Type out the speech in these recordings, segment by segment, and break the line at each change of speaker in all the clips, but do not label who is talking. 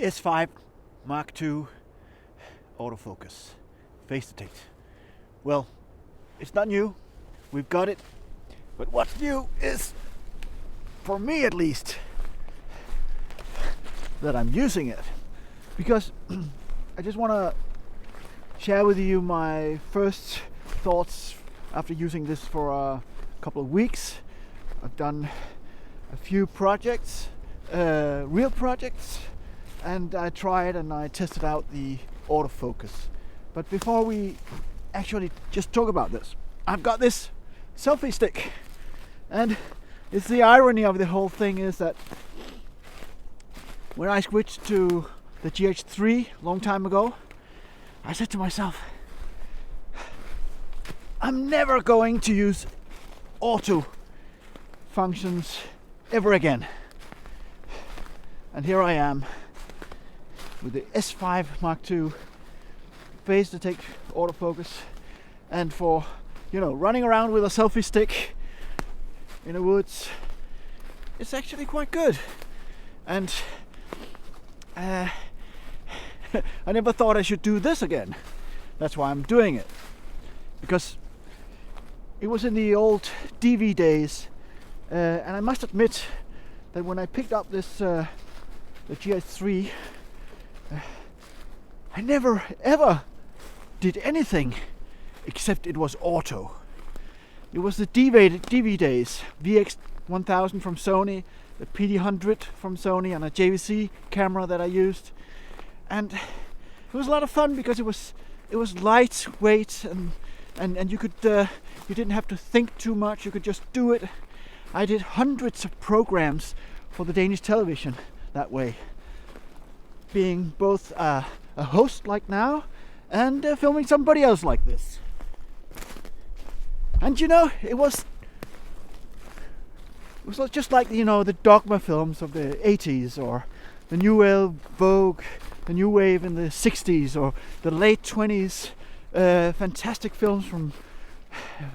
S5 Mark II autofocus face detect. Well, it's not new, we've got it, but what's new is, for me at least, that I'm using it, because I just want to share with you my first thoughts after using this for a couple of weeks. I've done a few projects, real projects, and I tried and I tested out the autofocus. But before we actually just talk about this, I've got this selfie stick, and it's the irony of the whole thing is that when I switched to the GH3 a long time ago, I said to myself, I'm never going to use auto functions ever again. And here I am with the S5 Mark II face detect autofocus, and for running around with a selfie stick in the woods, it's actually quite good. And I never thought I should do this again. That's why I'm doing it, because it was in the old DV days, and I must admit that when I picked up this the GH3, I never ever did anything except it was auto. It was the DV days, VX1000 from Sony, the PD100 from Sony, and a JVC camera that I used, and it was a lot of fun because it was lightweight, and you could you didn't have to think too much. You could just do it. I did hundreds of programs for the Danish television that way, being both a host like now and filming somebody else like this. And it was just like the dogma films of the 80s, or the New Wave Vogue, the New Wave in the 60s, or the late 20s. Fantastic films from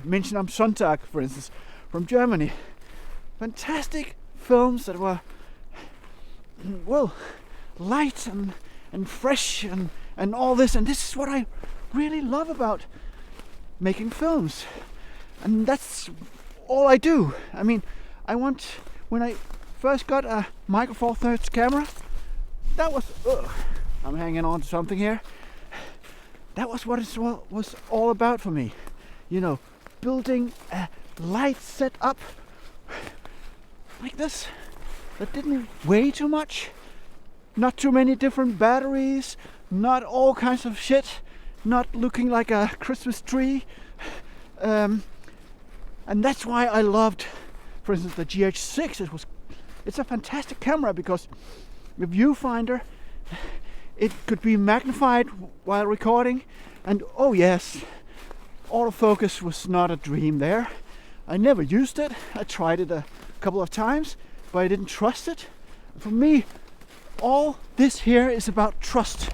Menschen am Sonntag, for instance, from Germany. Fantastic films that were, well, light and fresh and all this. And this is what I really love about making films. And that's all I do. I mean, when I first got a Micro Four Thirds camera, that was, I'm hanging on to something here. That was what it was all about for me. Building a light setup like this that didn't weigh too much, not too many different batteries, not all kinds of shit, not looking like a Christmas tree. And that's why I loved, for instance, the GH6. It's a fantastic camera because the viewfinder, it could be magnified while recording, and oh yes, autofocus was not a dream there. I never used it. I tried it a couple of times, but I didn't trust it. For me, all this here is about trust.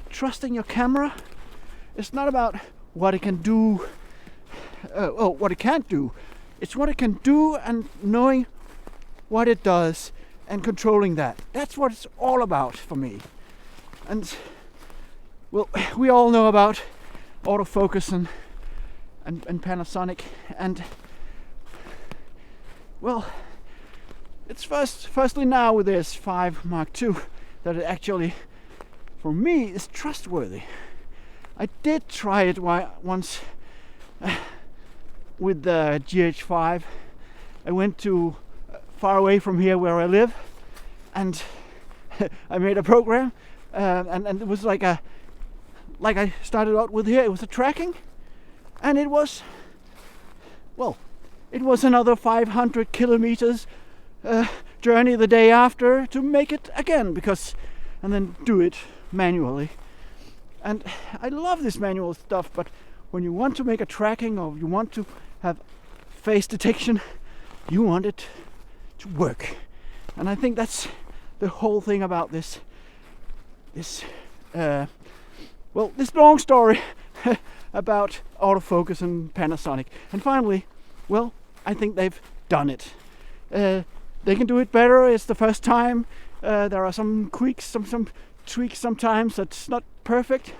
Trusting your camera. It's not about what it can do, what it can't do. It's what it can do, and knowing what it does and controlling that. That's what it's all about for me. And well, we all know about autofocus and Panasonic, and well, it's firstly now with this S5 Mark II that it actually, for me, is trustworthy. I did try it once with the GH5. I went to far away from here where I live, and I made a program, and it was like I started out with here. It was a tracking, and it was another 500 kilometers journey the day after to make it again, and then do it manually. And I love this manual stuff, but when you want to make a tracking, or you want to have face detection, you want it to work. And I think that's the whole thing about this long story about autofocus and Panasonic. And finally, I think they've done it. They can do it better. It's the first time There are some tweaks, some tweaks sometimes that's not perfect.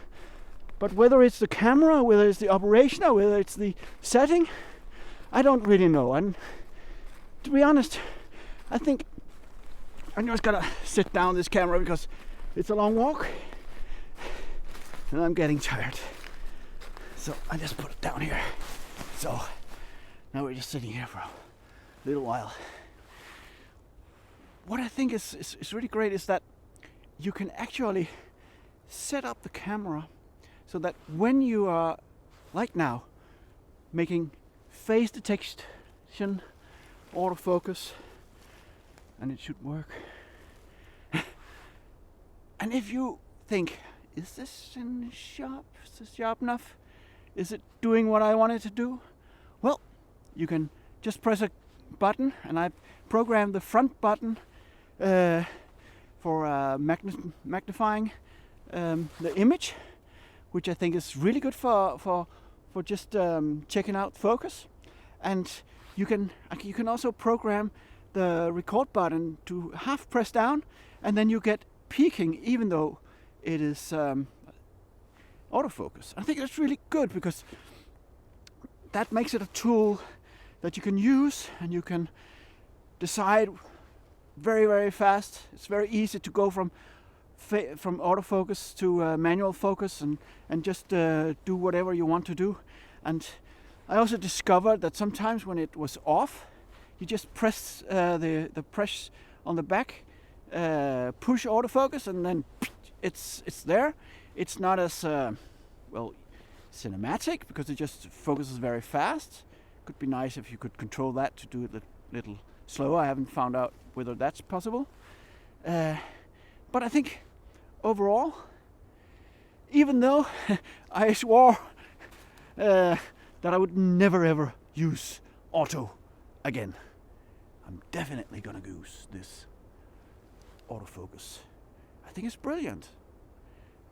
But whether it's the camera, whether it's the operation, or whether it's the setting, I don't really know. And to be honest, I think I'm just gonna sit down this camera because it's a long walk and I'm getting tired. So I just put it down here. So now we're just sitting here for a little while. What I think is really great is that you can actually set up the camera so that when you are, like now, making face detection, autofocus, and it should work. And if you think, is this sharp? Is this sharp enough? Is it doing what I want it to do? Well, you can just press a button, and I programmed the front button for magnifying the image, which I think is really good for just checking out focus. And you can also program the record button to half press down, and then you get peaking even though it is autofocus. I think that's really good because that makes it a tool that you can use, and you can decide very, very fast. It's very easy to go from autofocus to manual focus and just do whatever you want to do. And I also discovered that sometimes when it was off, you just press the press on the back, push autofocus, and then it's there. It's not as well cinematic because it just focuses very fast. Could be nice if you could control that to do it a little slower. I haven't found out whether that's possible. But I think overall, even though I swore that I would never ever use auto again, I'm definitely gonna use this autofocus. I think it's brilliant,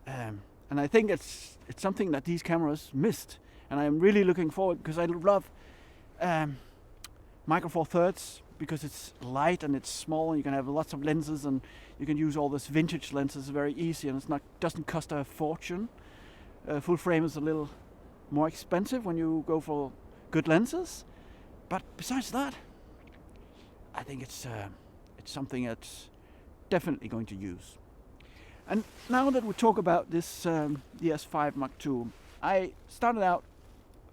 and I think it's something that these cameras missed, and I'm really looking forward because I love Micro Four Thirds because it's light and it's small, and you can have lots of lenses, and you can use all this vintage lenses very easy, and doesn't cost a fortune. Full frame is a little more expensive when you go for good lenses, but besides that, I think it's something that's definitely going to use. And now that we talk about this, the S5II, I started out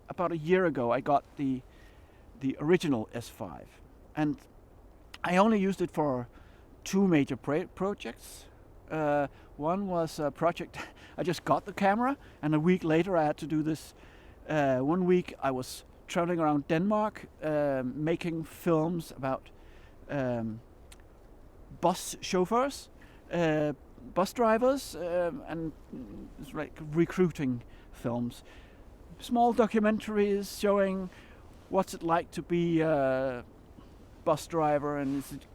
about a year ago. I got the original S5, and I only used it for two major projects. One was a project I just got the camera, and a week later I had to do this. 1 week I was traveling around Denmark making films about bus chauffeurs, bus drivers, and it's like recruiting films. Small documentaries showing what's it like to be a bus driver, and is it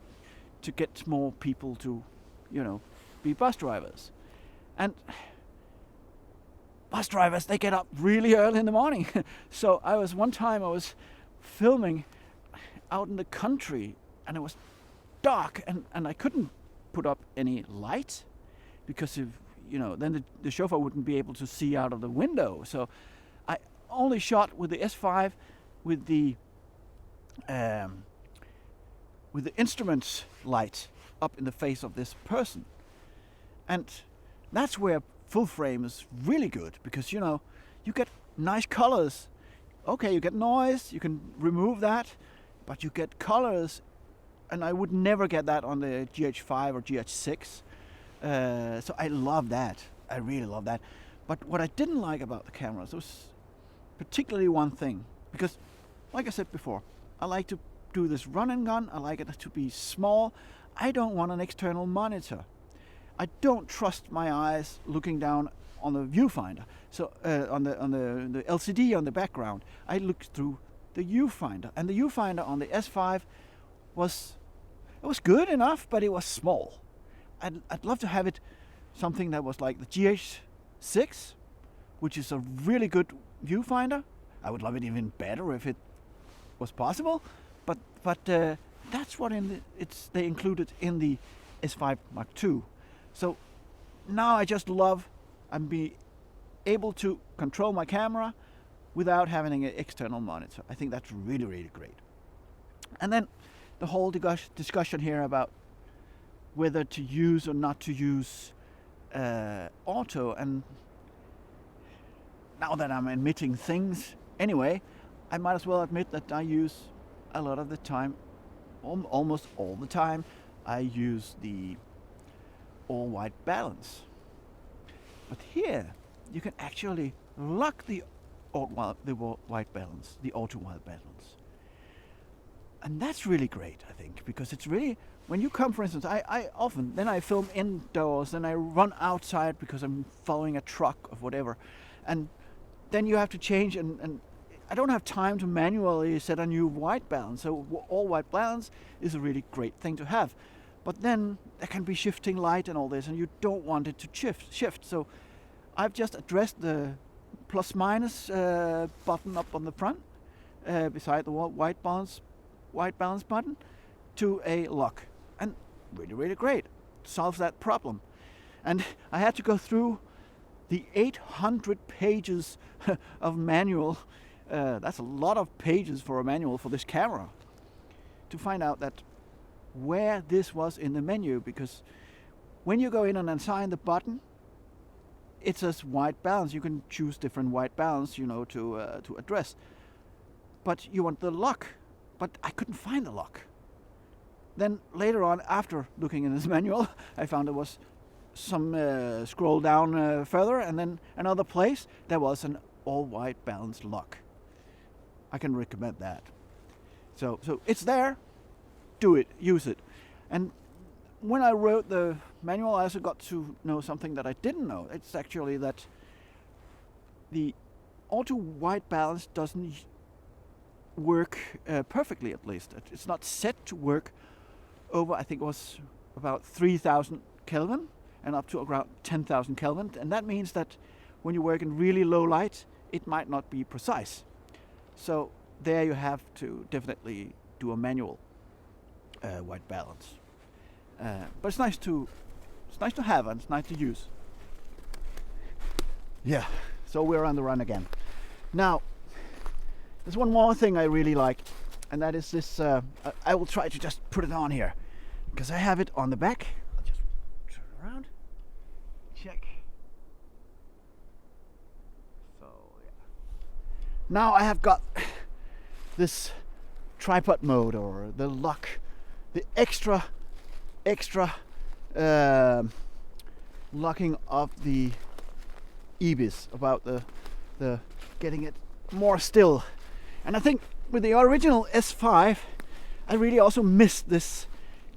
to get more people to, be bus drivers. And bus drivers, they get up really early in the morning. So one time I was filming out in the country, and it was dark, and I couldn't put up any light because then the chauffeur wouldn't be able to see out of the window. So I only shot with the S5 with the instruments light up in the face of this person. And that's where full frame is really good, because you get nice colors. Okay, you get noise, you can remove that, but you get colors, and I would never get that on the GH5 or GH6. So I love that. I really love that. But what I didn't like about the cameras was particularly one thing, because like I said before, I like to do this run and gun. I like it to be small. I don't want an external monitor. I don't trust my eyes looking down on the viewfinder. So on the LCD on the background, I looked through the viewfinder, and the viewfinder on the S5 was good enough, but it was small. I'd love to have it something that was like the GH6, which is a really good viewfinder. I would love it even better if it was possible, but that's what they included in the S5 Mark II. So now I just love and be able to control my camera without having an external monitor. I think that's really, really great. And then the whole discussion here about whether to use or not to use auto, and now that I'm admitting things anyway, I might as well admit that I use a lot of the time, almost all the time, I use the all-white balance. But here you can actually lock the white balance, the auto white balance. And that's really great, I think, because it's really, when you come, for instance, I often, then I film indoors, then I run outside because I'm following a truck or whatever, and then you have to change, and I don't have time to manually set a new white balance, so all white balance is a really great thing to have. But then there can be shifting light and all this, and you don't want it to shift. So I've just addressed the plus minus button up on the front, beside the white balance button, to a lock, and really, really great. Solves that problem. And I had to go through the 800 pages of manual. That's a lot of pages for a manual for this camera, to find out that where this was in the menu, because when you go in and assign the button, it says white balance. You can choose different white balance, to address. But you want the lock, but I couldn't find the lock. Then later on, after looking in this manual, I found there was some scroll down further, and then another place there was an all white balance lock. I can recommend that. So it's there. Do it, use it. And when I wrote the manual, I also got to know something that I didn't know. It's actually that the auto white balance doesn't work perfectly, at least. It's not set to work over, I think it was about 3,000 Kelvin and up to around 10,000 Kelvin. And that means that when you work in really low light, it might not be precise. So there you have to definitely do a manual white balance. But it's nice to have, and it's nice to use. Yeah, so we're on the run again. Now, there's one more thing I really like, and that is this. I will try to just put it on here, because I have it on the back. I'll just turn around, check. So yeah. Now I have got this tripod mode, or the lock, the extra locking of the EBIS, about the getting it more still. And I think with the original S5, I really also missed this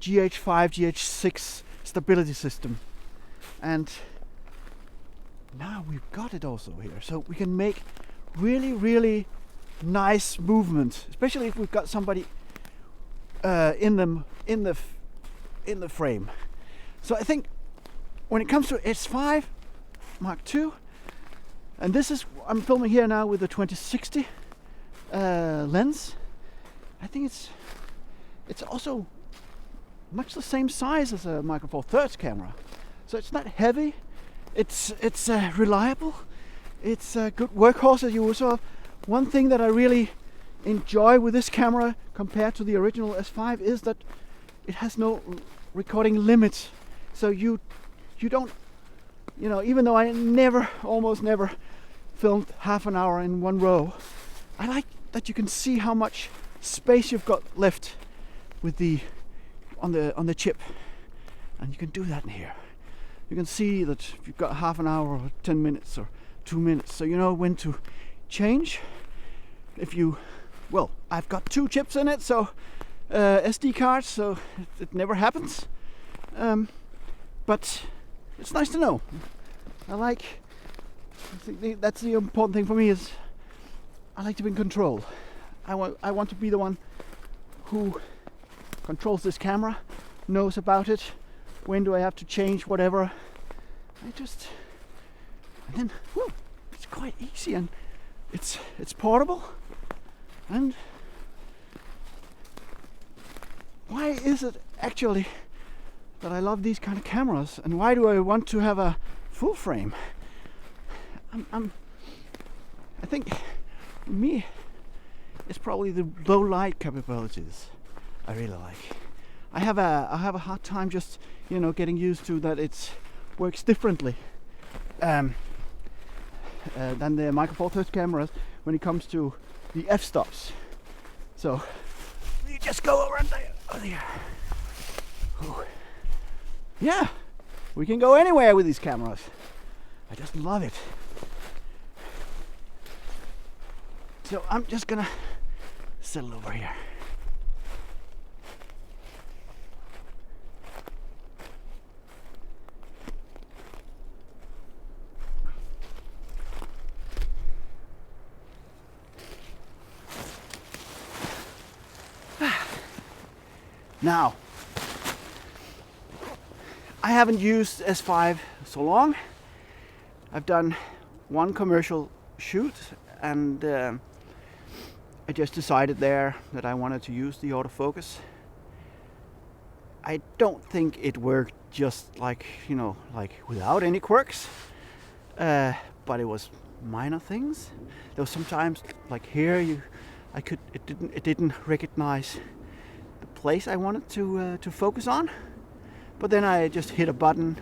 GH5, GH6 stability system. And now we've got it also here, so we can make really, really nice movement, especially if we've got somebody in the frame. So I think when it comes to S5 Mark II, and this is, I'm filming here now with the 2060 lens. I think it's also much the same size as a Micro Four Thirds camera. So it's not heavy. It's reliable. It's a good workhorse, as you also have. One thing that I really enjoy with this camera compared to the original S5 is that it has no recording limit. So you don't, even though I almost never filmed half an hour in one row, I like that you can see how much space you've got left with on the chip, and you can do that in here. You can see that you've got half an hour or 10 minutes or 2 minutes, so you know when to change. I've got 2 chips in it, so SD cards, so it never happens. But it's nice to know. I think that's the important thing for me, is I like to be in control. I want to be the one who controls this camera, knows about it, when do I have to change whatever. And then it's quite easy, and it's portable. And why is it actually that I love these kind of cameras, and why do I want to have a full frame? I think for me, it's probably the low light capabilities I really like. I have a hard time just getting used to that it works differently than the Micro Four Thirds cameras when it comes to the f-stops. So you just go around there. Oh, there. Ooh. Yeah, we can go anywhere with these cameras. I just love it. So I'm just gonna settle over here. Now, I haven't used S5 so long. I've done one commercial shoot, and I just decided there that I wanted to use the autofocus. I don't think it worked just like without any quirks, but it was minor things. There was sometimes like here it didn't recognize the place I wanted to focus on, but then I just hit a button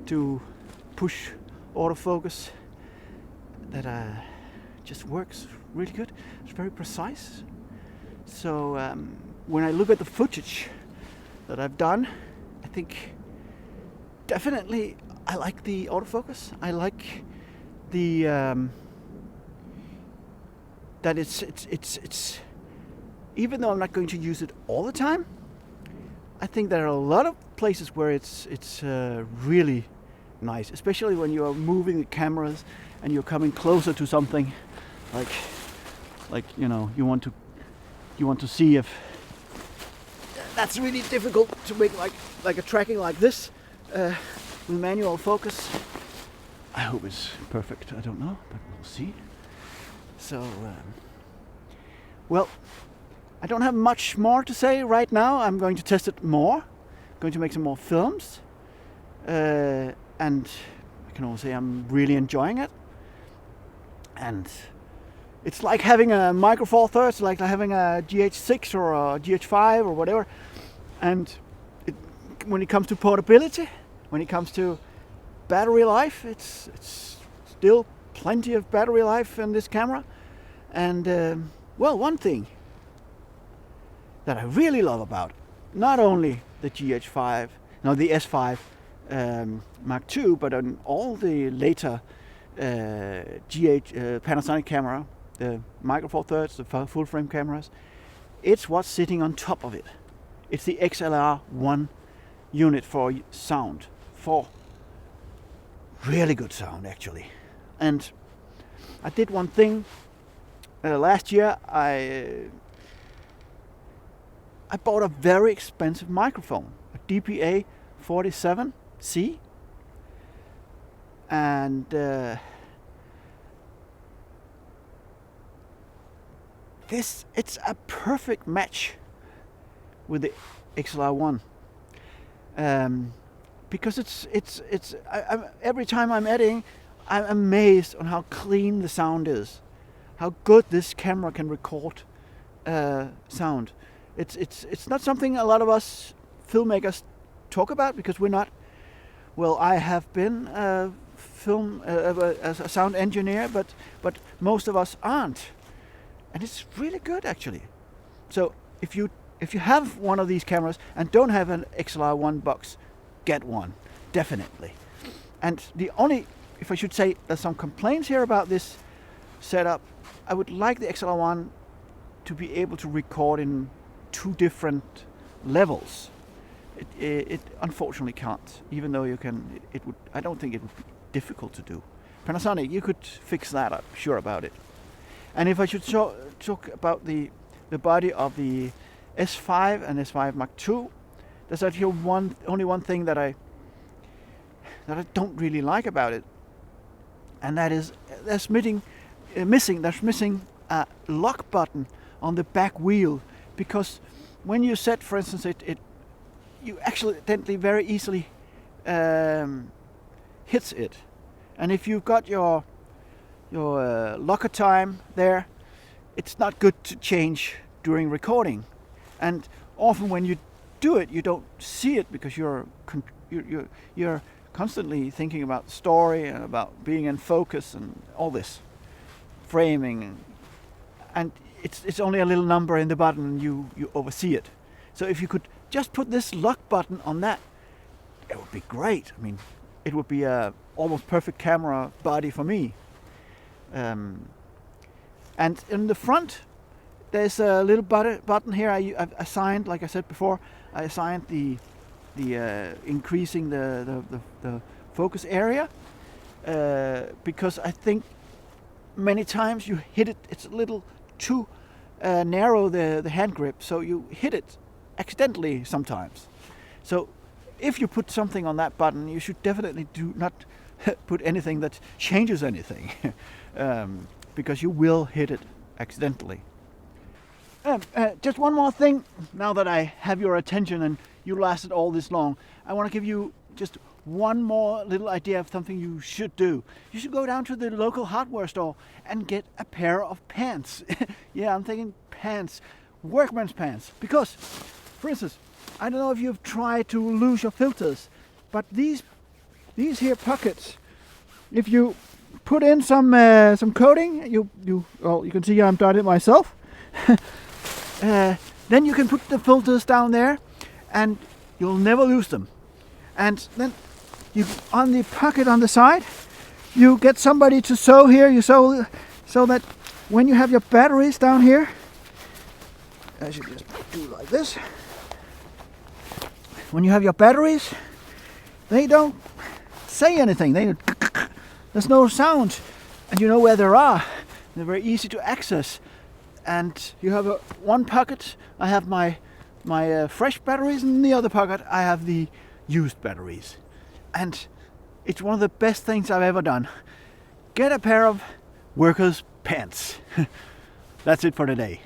to push autofocus that just works really good. It's very precise. So when I look at the footage that I've done, I think definitely I like the autofocus. I like the that it's even though I'm not going to use it all the time, I think there are a lot of places where it's really nice, especially when you are moving the cameras and you're coming closer to something, like you want to see if that's really difficult to make like a tracking like this with manual focus. I hope it's perfect. I don't know, but we'll see. So well, I don't have much more to say right now. I'm going to test it more. I'm going to make some more films, and I can also say I'm really enjoying it. And it's like having a Micro Four Thirds, like having a GH6 or a GH5 or whatever. And when it comes to portability, when it comes to battery life, it's still plenty of battery life in this camera. And well, one thing that I really love about not only the GH5, no, the S5 Mark II, but on all the later Panasonic camera, the Micro Four Thirds, the full frame cameras, it's what's sitting on top of it. It's the XLR1 unit for sound, for really good sound actually. And I did one thing last year. I bought a very expensive microphone, a DPA 47C, and it's a perfect match with the XLR1, because every time I'm editing, I'm amazed on how clean the sound is, how good this camera can record sound. It's not something a lot of us filmmakers talk about, because we're not. Well, I have been a sound engineer, but most of us aren't, and it's really good actually. So if you have one of these cameras and don't have an XLR1 box, get one, definitely. And if I should say, there's some complaints here about this setup. I would like the XLR1 to be able to record in 2 different levels. It unfortunately can't, even though you can. I don't think it would be difficult to do. Panasonic, you could fix that, I'm sure about it. And if I should talk about the body of the S5 and S5 Mark II, there's actually only one thing that I don't really like about it, and that is there's missing a lock button on the back wheel, because when you set, for instance, you accidentally very easily hits it. And if you've got your locker time there, it's not good to change during recording. And often when you do it, you don't see it because you're constantly thinking about the story and about being in focus and all this framing, and it's only a little number in the button and you oversee it. So if you could just put this lock button on that, it would be great. I mean, it would be a almost perfect camera body for me. And in the front, there's a little button here. I've assigned, like I said before, I assigned the increasing the focus area because I think many times you hit it. It's a little too narrow, the hand grip, so you hit it accidentally sometimes. So if you put something on that button, you should definitely do not put anything that changes anything, because you will hit it accidentally. Just one more thing, now that I have your attention and you lasted all this long, I want to give you just one more little idea of something you should do. You should go down to the local hardware store and get a pair of pants. Yeah, I'm thinking pants, workman's pants, because, for instance, I don't know if you've tried to lose your filters, but these here pockets, if you put in some coating, you can see I'm done it myself. Then you can put the filters down there, and you'll never lose them. And then you, on the pocket on the side, you get somebody to sew here. You sew so that when you have your batteries down here, I should just do like this. When you have your batteries, they don't say anything. There's no sound, and you know where they are. They're very easy to access. And you have one pocket, I have my fresh batteries, and in the other pocket I have the used batteries. And it's one of the best things I've ever done. Get a pair of workers' pants. That's it for today.